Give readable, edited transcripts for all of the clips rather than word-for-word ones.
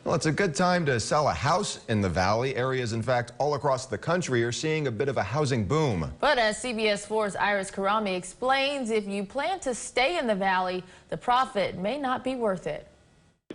Well, it's a good time to sell a house in the valley. Areas, in fact, all across the country are seeing a bit of a housing boom. But as CBS 4's Iris Karami explains, if you plan to stay in the valley, the profit may not be worth it.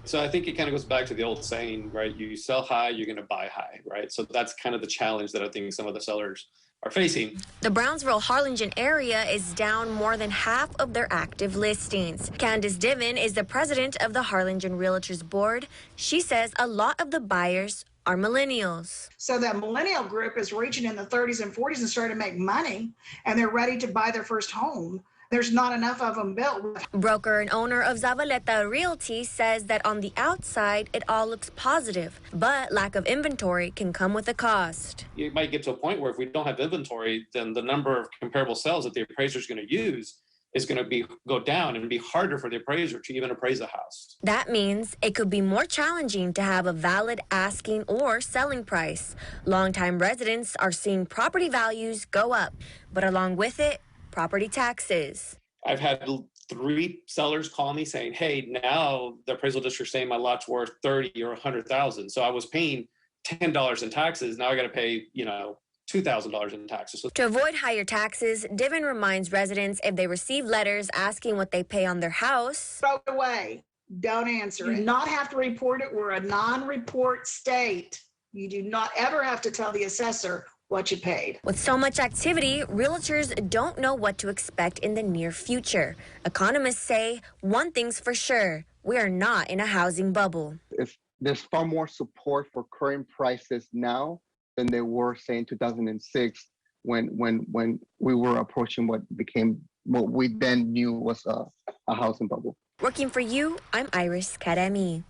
So I think it kind of goes back to the old saying, right? You sell high, you're going to buy high, right? So that's kind of the challenge that I think some of the sellers are facing. The Brownsville-Harlingen area is down more than half of their active listings. Candace Diven is the president of the Harlingen Realtors Board. She says a lot of the buyers are millennials. So that millennial group is reaching in the 30s and 40s and starting to make money, and they're ready to buy their first home. There's not enough of them built. Broker and owner of Zavaleta Realty says that on the outside, it all looks positive, but lack of inventory can come with a cost. You might get to a point where if we don't have inventory, then the number of comparable sales that the appraiser is going to use is going to go down and be harder for the appraiser to even appraise a house. That means it could be more challenging to have a valid asking or selling price. Longtime residents are seeing property values go up, but along with it, property taxes. I've had 3 sellers call me saying, hey, now the appraisal district's saying my lot's worth $30,000 or $100,000. So I was paying $10 in taxes. Now I got to pay, $2,000 in taxes. To avoid higher taxes, Diven reminds residents if they receive letters asking what they pay on their house, throw it away. Don't answer it. You do not have to report it. We're a non-report state. You do not ever have to tell the assessor what you paid. With so much activity, realtors don't know what to expect in the near future. Economists say one thing's for sure, we are not in a housing bubble. There's far more support for current prices now than there were, say, in 2006 when we were approaching what we then knew was a housing bubble. Working for you, I'm Iris Karami.